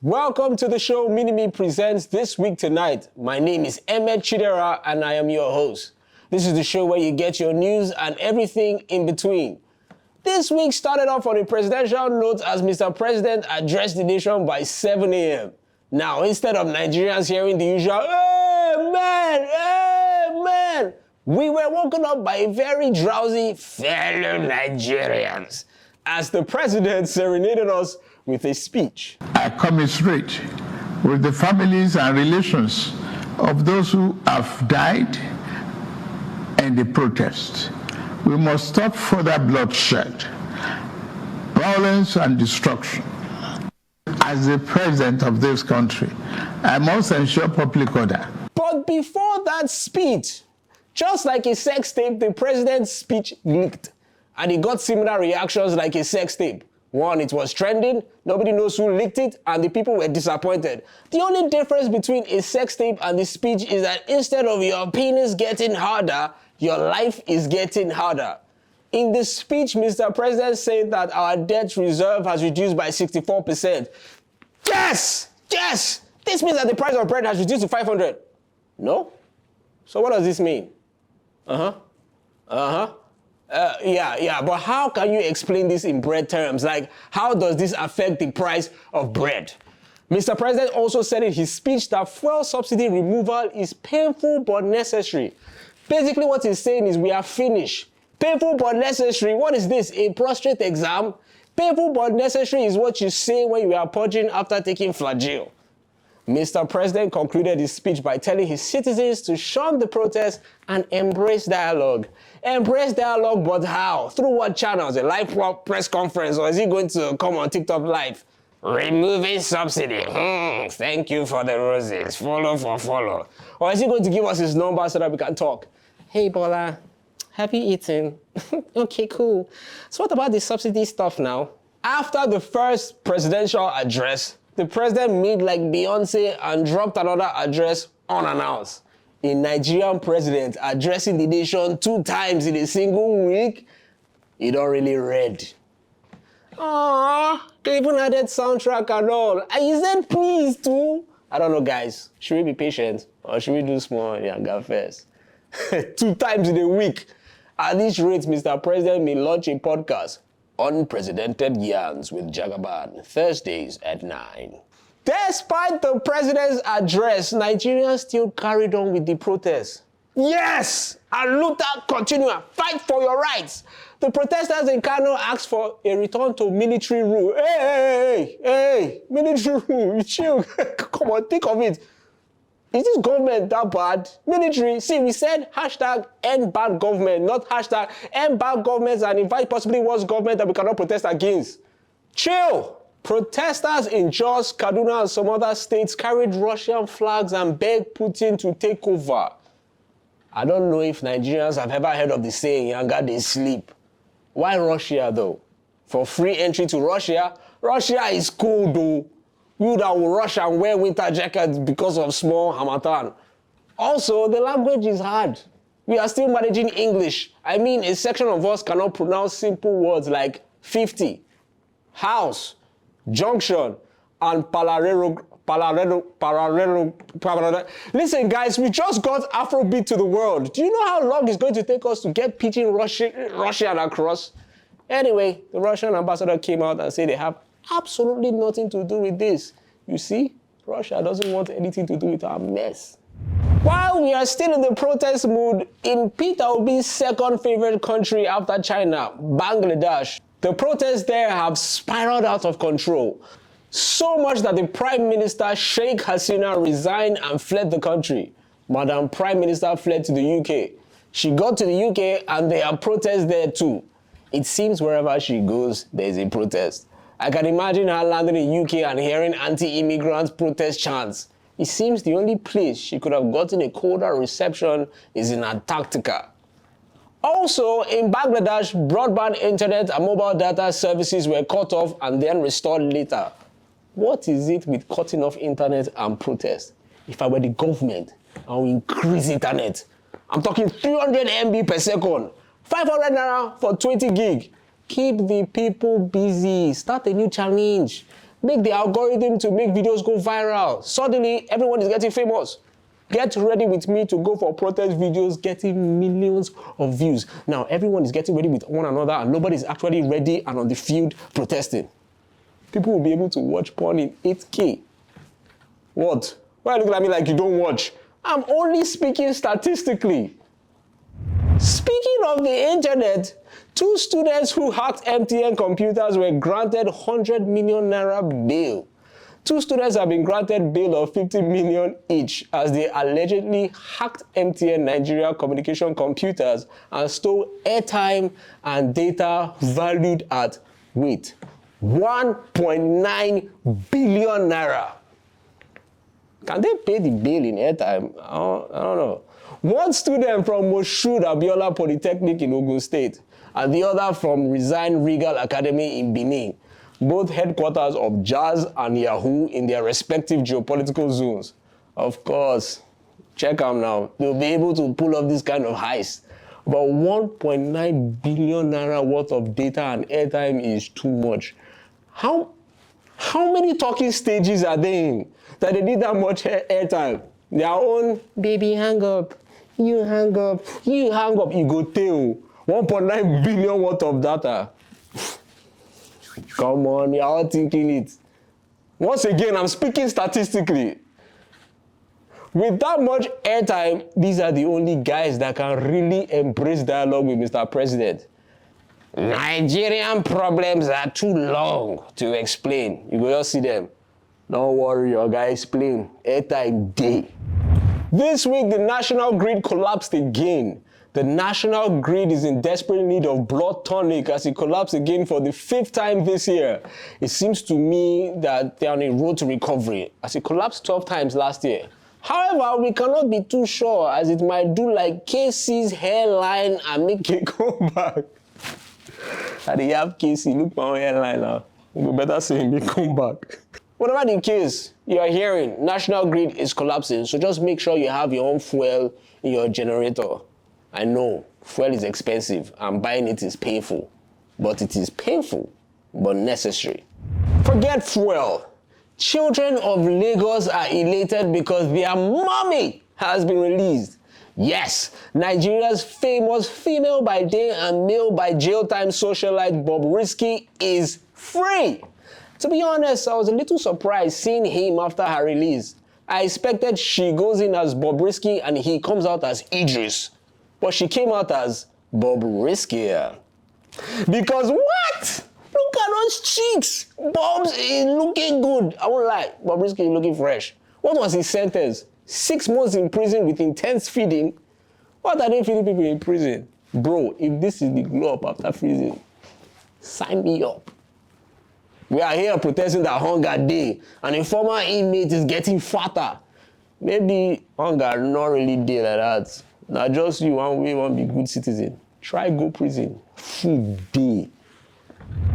Welcome to the show Minimie presents This Week Tonight. My name is Emmet Chidera and I am your host. This is the show where you get your news and everything in between. This week started off on a presidential note as Mr. President addressed the nation by 7 a.m. Now, instead of Nigerians hearing the usual, Amen, we were woken up by a very drowsy fellow Nigerians as the president serenaded us with a speech. I commiserate with the families and relations of those who have died in the protest. We must stop further bloodshed, violence and destruction. As the president of this country, I must ensure public order. But before that speech, just like a sex tape, the president's speech leaked. And he got similar reactions like a sex tape. One, it was trending, nobody knows who leaked it, and the people were disappointed. The only difference between a sex tape and the speech is that instead of your penis getting harder, your life is getting harder. In the speech, Mr. President said that our debt reserve has reduced by 64%. Yes! This means that the price of bread has reduced to 500. No? So what does this mean? Yeah, but how can you explain this in bread terms? Like, how does this affect the price of bread? Mr. President also said in his speech that fuel subsidy removal is painful but necessary. Basically, what he's saying is we are finished. Painful but necessary. What is this? A prostate exam? Painful but necessary is what you say when you are purging after taking flagyl. Mr. President concluded his speech by telling his citizens to shun the protest and embrace dialogue. Embrace dialogue, but how? Through what channels? A live press conference, or is he going to come on TikTok live? Removing subsidy. Thank you for the roses. Follow for follow. Or is he going to give us his number so that we can talk? Hey, Bola, have you eaten? Okay, cool. So what about the subsidy stuff now? After the first presidential address, the president made like Beyonce and dropped another address unannounced. A Nigerian president addressing the nation 2 times in a single week, he don't really read. They even added soundtrack and all. And he said please too. I don't know, guys. Should we be patient or should we do small yanga first? 2 times in a week. At this rate, Mr. President may launch a podcast, Unprecedented Yarns with Jagaban, Thursdays at 9. Despite the president's address, Nigerians still carried on with the protests. Yes! And Luther continue. Fight for your rights. The protesters in Kano asked for a return to military rule. Hey, military rule, you chill. Come on, think of it. Is this government that bad? Military, see, we said hashtag end bad government, not hashtag end bad governments and invite possibly worse government that we cannot protest against. Chill. Protesters in Jos, Kaduna and some other states carried Russian flags and begged Putin to take over. I don't know if Nigerians have ever heard of the saying, Yanga they sleep. Why Russia though? For free entry to Russia? Russia is cool though. You that will rush and wear winter jackets because of small harmattan. Also, the language is hard. We are still managing English. I mean, a section of us cannot pronounce simple words like 50, house, junction, and parallel. Listen, guys, we just got Afrobeat to the world. Do you know how long it's going to take us to get pidgin Russian across? Anyway, the Russian ambassador came out and said they have absolutely nothing to do with this. You see, Russia doesn't want anything to do with our mess. While we are still in the protest mood, in Peter Obi's second favorite country after China, Bangladesh, the protests there have spiraled out of control. So much that the Prime Minister Sheikh Hasina resigned and fled the country. Madam Prime Minister fled to the UK. She got to the UK and there are protests there too. It seems wherever she goes, there's a protest. I can imagine her landing in the UK and hearing anti-immigrant protest chants. It seems the only place she could have gotten a colder reception is in Antarctica. Also, in Bangladesh, broadband internet and mobile data services were cut off and then restored later. What is it with cutting off internet and protest? If I were the government, I would increase internet. I'm talking 300 MB per second, 500 naira for 20 gig. Keep the people busy. Start a new challenge. make the algorithm to make videos go viral. Suddenly, everyone is getting famous. Get ready with me to go for protest videos getting millions of views. Now, everyone is getting ready with one another and nobody is actually ready and on the field protesting. People will be able to watch porn in 8K. What? Why are you looking at me like you don't watch? I'm only speaking statistically. Speaking of the internet, 2 students who hacked MTN computers were granted 100 million naira bail. 2 students have been granted bail of 50 million each as they allegedly hacked MTN Nigeria communication computers and stole airtime and data valued at, wait, 1.9 billion naira. Can they pay the bail in airtime? I don't know. One student from Moshood Abiola Polytechnic in Ogun State and the other from Resign Regal Academy in Benin, both headquarters of Jazz and Yahoo in their respective geopolitical zones. Of course, check them now. They'll be able to pull off this kind of heist. But 1.9 billion naira worth of data and airtime is too much. How many talking stages are they in that they need that much airtime? Their own, baby, hang up, you hang up, you hang up, you go tell 1.9 billion worth of data. Come on, you're all thinking it. Once again, I'm speaking statistically. With that much airtime, these are the only guys that can really embrace dialogue with Mr. President. Nigerian problems are too long to explain. You will just see them. Don't worry, your guy explain. Airtime day. This week, the national grid collapsed again. The national grid is in desperate need of blood tonic as it collapsed again for the 5th time this year. It seems to me that they're on a road to recovery as it collapsed 12 times last year. However, we cannot be too sure as it might do like Casey's hairline and make a comeback. And they have Casey, look my own hairline now. We better say him come back. Whatever the case, you are hearing, national grid is collapsing, so just make sure you have your own fuel in your generator. I know, fuel is expensive and buying it is painful. But it is painful, but necessary. Forget fuel. Children of Lagos are elated because their mommy has been released. Yes, Nigeria's famous female by day and male by jail time socialite Bobrisky is free. To be honest, I was a little surprised seeing him after her release. I expected she goes in as Bobrisky and he comes out as Idris. But she came out as Bobrisky. Because what? Look at those cheeks. Bob's is looking good. I won't lie. Bobrisky is looking fresh. What was his sentence? 6 months in prison with intense feeding? What are they feeding people in prison? Bro, if this is the glow up after freezing, sign me up. We are here protesting that hunger day and a former inmate is getting fatter. Maybe hunger not really day like that. Now just you one way, one be good citizen. Try go prison. Food day.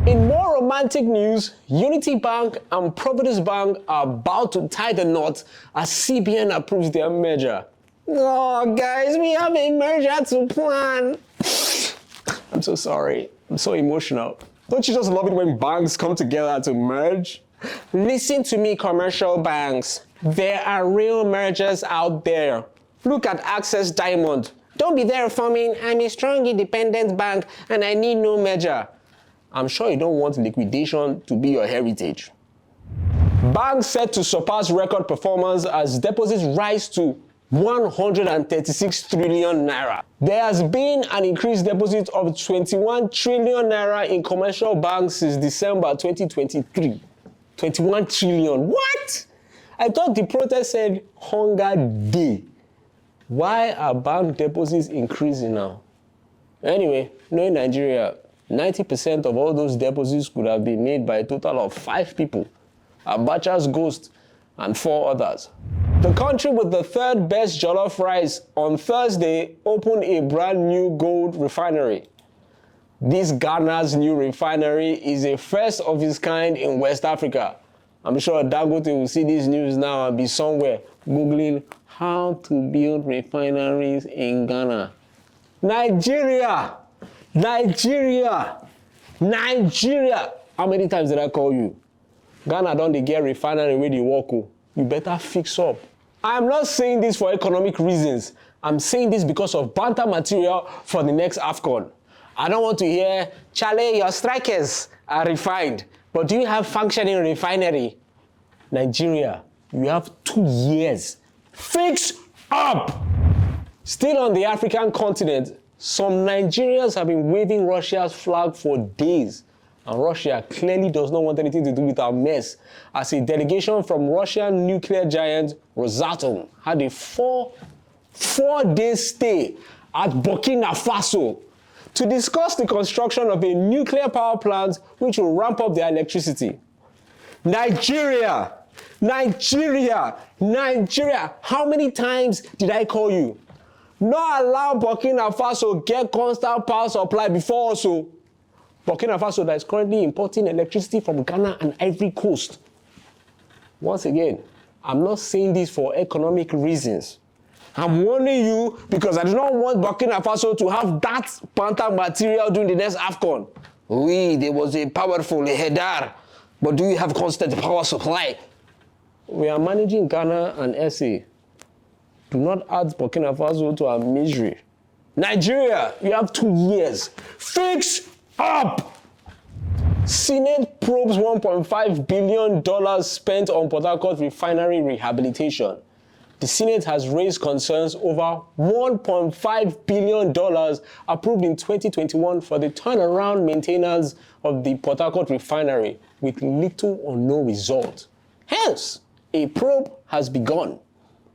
In more romantic news, Unity Bank and Provus Bank are about to tie the knot as CBN approves their merger. Oh, guys, we have a merger to plan. I'm so sorry. I'm so emotional. Don't you just love it when banks come together to merge? Listen to me, commercial banks. There are real mergers out there. Look at Access Diamond. Don't be there forming, I'm a strong independent bank and I need no merger. I'm sure you don't want liquidation to be your heritage. Banks set to surpass record performance as deposits rise to 136 trillion naira. There has been an increased deposit of 21 trillion naira in commercial banks since December 2023. 21 trillion. What? I thought the protest said hunger day. Why are bank deposits increasing now? Anyway, knowing Nigeria, 90% of all those deposits could have been made by a total of 5 people. Abacha's ghost and 4 others. The country with the 3rd best jollof rice on Thursday opened a brand new gold refinery. This Ghana's new refinery is a first of its kind in West Africa. I'm sure Dangote will see this news now and be somewhere Googling how to build refineries in Ghana. Nigeria! Nigeria! Nigeria! How many times did I call you? Ghana don't they get refinery where they work. You better fix up. I'm not saying this for economic reasons. I'm saying this because of banter material for the next AFCON. I don't want to hear, Charlie, your strikers are refined, but do you have functioning refinery? Nigeria, you have 2 years. Fix up! Still on the African continent, some Nigerians have been waving Russia's flag for days. And Russia clearly does not want anything to do with our mess, as a delegation from Russian nuclear giant Rosatom had a four-day stay at Burkina Faso to discuss the construction of a nuclear power plant which will ramp up their electricity. Nigeria! How many times did I call you? Not allow Burkina Faso get constant power supply before also. Burkina Faso that is currently importing electricity from Ghana and Ivory Coast. Once again, I'm not saying this for economic reasons. I'm warning you because I do not want Burkina Faso to have that banter material during the next AFCON. Oui, there was a powerful header, but do you have constant power supply? We are managing Ghana and SA. Do not add Burkina Faso to our misery. Nigeria, you have 2 years. Fix up! Senate probes $1.5 billion spent on Port Harcourt refinery rehabilitation. The Senate has raised concerns over $1.5 billion approved in 2021 for the turnaround maintenance of the Port Harcourt refinery with little or no result. Hence, a probe has begun.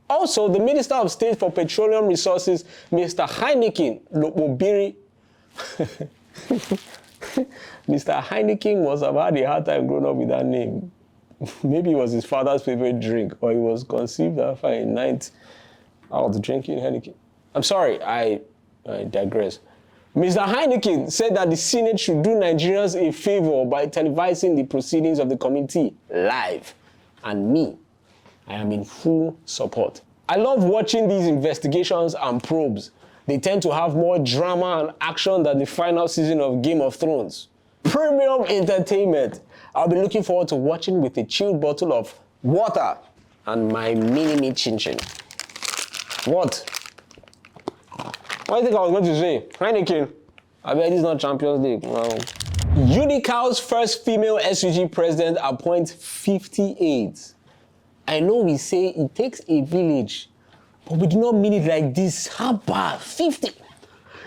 Also, the Minister of State for Petroleum Resources, Mr. Heineken Lobobiri, Mr. Heineken must have had a hard time growing up with that name. Maybe it was his father's favorite drink, or he was conceived after a night out drinking Heineken. I'm sorry, I digress. Mr. Heineken said that the Senate should do Nigerians a favor by televising the proceedings of the committee live. And me, I am in full support. I love watching these investigations and probes. They tend to have more drama and action than the final season of Game of Thrones. Premium entertainment. I'll be looking forward to watching with a chilled bottle of water and my Minimie chin-chin. What do you think I was going to say? Heineken. I bet it's not Champions League. No. Unical's first female SUG president appoints 58. I know we say it takes a village, but we do not mean it like this. How about 50?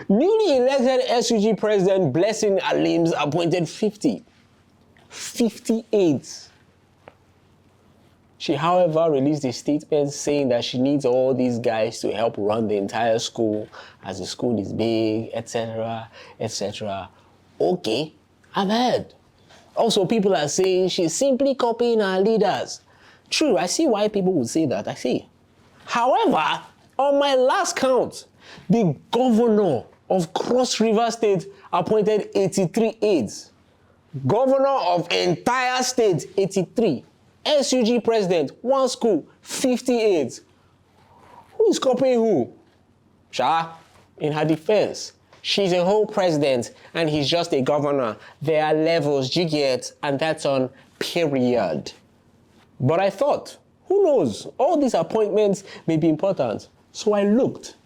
Newly elected SUG president Blessing Alims appointed 50. 58. She, however, released a statement saying that she needs all these guys to help run the entire school as the school is big, etc., etc. Okay, I've heard. Also, people are saying she's simply copying our leaders. True, I see why people would say that, I see. However, on my last count, the governor of Cross River State appointed 83 aides. Governor of entire state, 83. SUG president, one school, 50 aides. Who is copying who? Sha, in her defense, she's a whole president and he's just a governor. There are levels, you get, and that's on period. But I thought, who knows, all these appointments may be important. So I looked.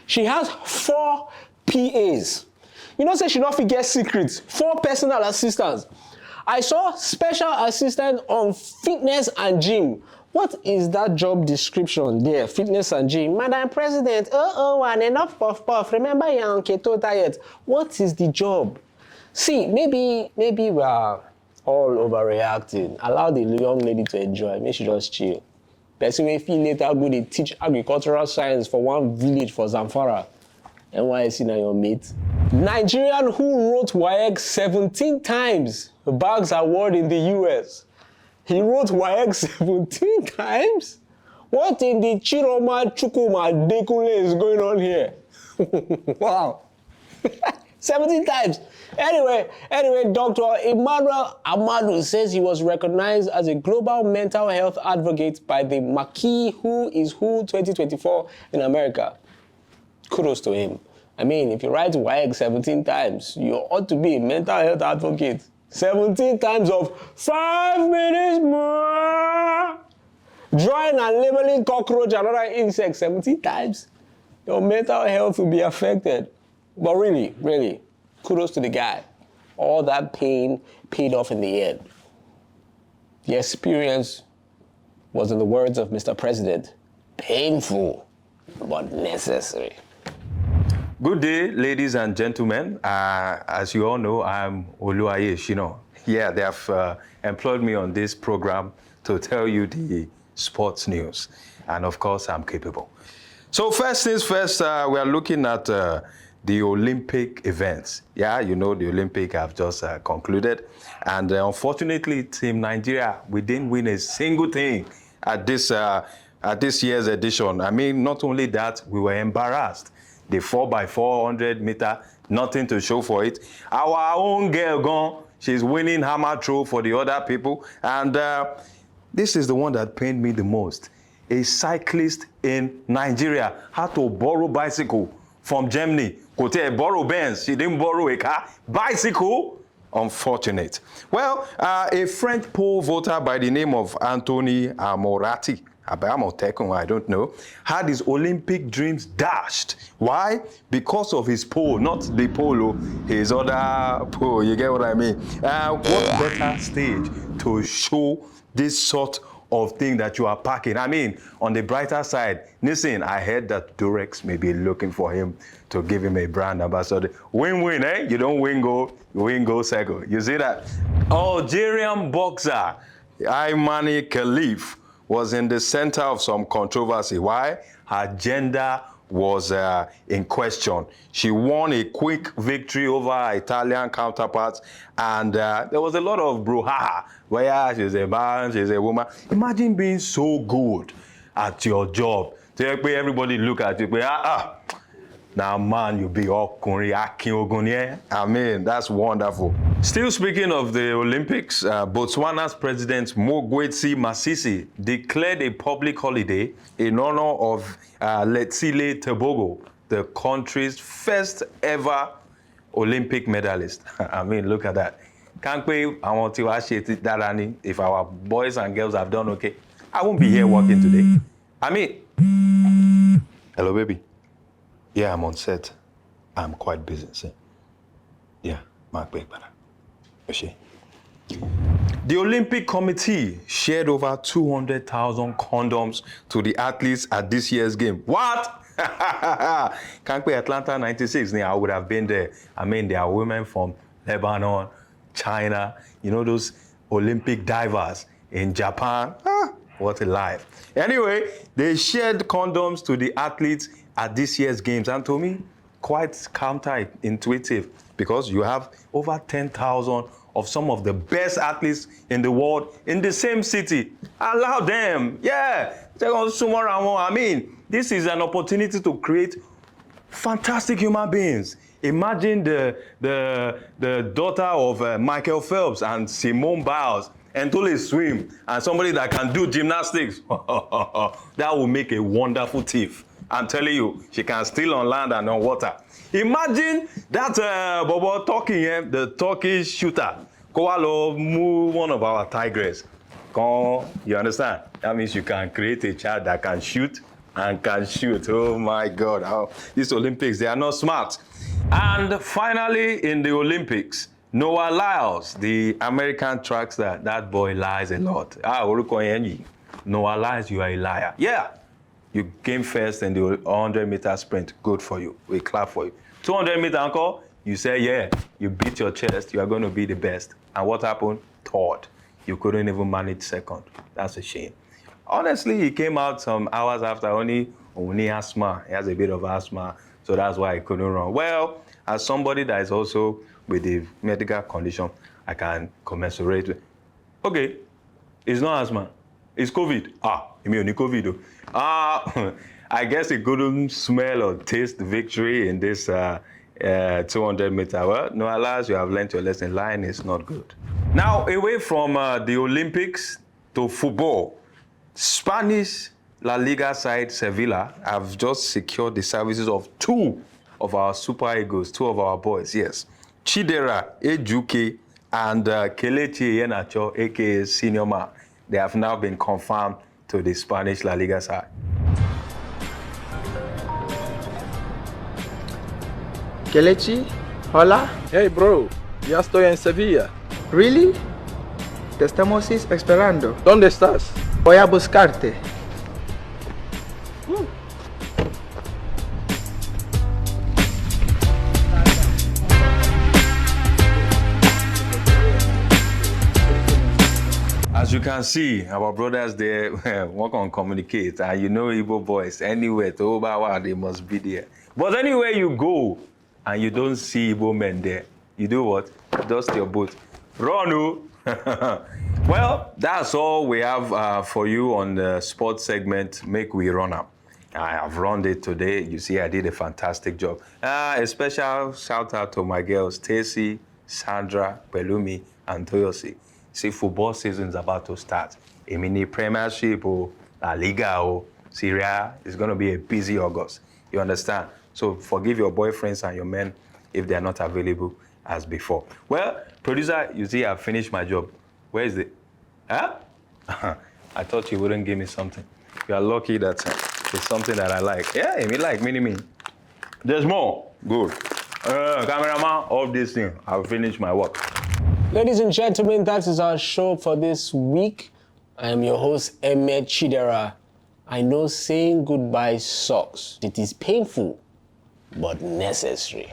She has 4 PAs. You know, say she not forget secrets. 4 personal assistants. I saw special assistant on fitness and gym. What is that job description there? Fitness and gym. Madam President, and enough puff. Remember you're on keto diet. What is the job? See, maybe we are all overreacting. Allow the young lady to enjoy. Maybe she just chill. Person may feel later go to teach agricultural science for one village for Zamfara. NYC na your mate. Nigerian who wrote WAEC 17 times bags award in the US. He wrote WAEC 17 times? What in the Chiroma Chukuma Dekule is going on here? Wow. 17 times. Anyway, Dr. Emmanuel Amadu says he was recognized as a global mental health advocate by the Mackey Who is Who 2024 in America. Kudos to him. I mean, if you write WAEC 17 times, you ought to be a mental health advocate. 17 times of 5 minutes more. Drawing and labeling cockroach and other insects 17 times. Your mental health will be affected. But really, really, kudos to the guy. All that pain paid off in the end. The experience was, in the words of Mr. President, painful but necessary. Good day, ladies and gentlemen. As you all know, I'm Oluwaye Shino. Yeah, they have employed me on this program to tell you the sports news. And of course, I'm capable. So first things first, we are looking at the Olympic events. Yeah, you know, the Olympic have just concluded. And unfortunately, Team Nigeria, we didn't win a single thing at this year's edition. I mean, not only that, we were embarrassed. The 4x400 meter, nothing to show for it. Our own girl gone, she's winning hammer throw for the other people. And this is the one that pained me the most. A cyclist in Nigeria had to borrow bicycle from Germany. Kote borrow Benz, she didn't borrow a car. Bicycle, unfortunate. Well, a French poll voter by the name of Anthony Amorati, I don't know, had his Olympic dreams dashed. Why? Because of his pole, not the polo, his other pole, you get what I mean? What better stage to show this sort of thing that you are packing? I mean, on the brighter side, listen, I heard that Durex may be looking for him to give him a brand ambassador. Win-win, eh? You don't win gold, you win gold second. You see that? Algerian boxer Imani Khalif was in the center of some controversy. Why? Her gender was in question. She won a quick victory over her Italian counterparts, and there was a lot of brouhaha, where she's a man, she's a woman. Imagine being so good at your job. Everybody look at you, now man, you be all I mean, that's wonderful. Still speaking of the Olympics, Botswana's President Mogwetsi Masisi declared a public holiday in honor of Letsile Tebogo, the country's first ever Olympic medalist. I mean, look at that. Can't we, I want to that if our boys and girls have done okay, I won't be here working today. I mean, hello, baby. Yeah, I'm on set. I'm quite busy. See? Yeah, Mark Begbara. The Olympic Committee shared over 200,000 condoms to the athletes at this year's game. What? Can't be Atlanta 96. I would have been there. I mean, there are women from Lebanon, China, you know, those Olympic divers in Japan. What a life. Anyway, they shared condoms to the athletes at this year's games, and to me, quite counterintuitive, because you have over 10,000 of some of the best athletes in the world in the same city. Allow them, yeah. I mean, this is an opportunity to create fantastic human beings. Imagine the daughter of Michael Phelps and Simone Biles and totally swim, and somebody that can do gymnastics. That will make a wonderful thief. I'm telling you, she can steal on land and on water. Imagine that Bobo talking here, the Turkish shooter. Kowalo move one of our tigers. You understand? That means you can create a child that can shoot and can shoot. Oh my God. These Olympics, they are not smart. And finally, in the Olympics, Noah Lyles, the American track star, that boy lies a lot. Noah Lyles, you are a liar. Yeah. You came first in the 100-meter sprint. Good for you. We clap for you. 200-meter uncle, you say, yeah, you beat your chest. You are going to be the best. And what happened? Third. You couldn't even manage second. That's a shame. Honestly, he came out some hours after only asthma. He has a bit of asthma, so that's why he couldn't run. Well, as somebody that is also with the medical condition, I can commensurate with. Okay, it's not asthma. It's COVID. You mean only COVID? I guess he couldn't smell or taste victory in this 200 meter. Well, no, alas, you have learned your lesson. Lying is not good. Now, away from the Olympics to football, Spanish La Liga side Sevilla have just secured the services of two of our Super Eagles, two of our boys, yes. Chidera Ejuke and Kelechi Iheanacho, aka Senior Man, they have now been confirmed to the Spanish La Liga side. Kelechi, hola. Hey bro, ya estoy en Sevilla. Really? Te estamos esperando. ¿Dónde estás? Voy a buscarte. As you can see, our brothers there work on communicate, and you know Igbo boys, anywhere to Obawa, they must be there. But anywhere you go and you don't see Igbo men there, you do what? Dust your boot. Run, oh. Well, that's all we have for you on the sports segment. Make we run up. I have run it today. You see, I did a fantastic job. A special shout out to my girls, Stacy, Sandra, Pelumi, and Toyosi. See, football season is about to start. A mini Premiership or La Liga or Syria is going to be a busy August. You understand? So forgive your boyfriends and your men if they are not available as before. Well, producer, you see, I've finished my job. Where is it? Huh? I thought you wouldn't give me something. You are lucky that it's something that I like. Yeah, me like Minimie. There's more. Good. Cameraman, off this thing. I've finished my work. Ladies and gentlemen, that is our show for this week. I am your host, Emme Chidera. I know saying goodbye sucks. It is painful, but necessary.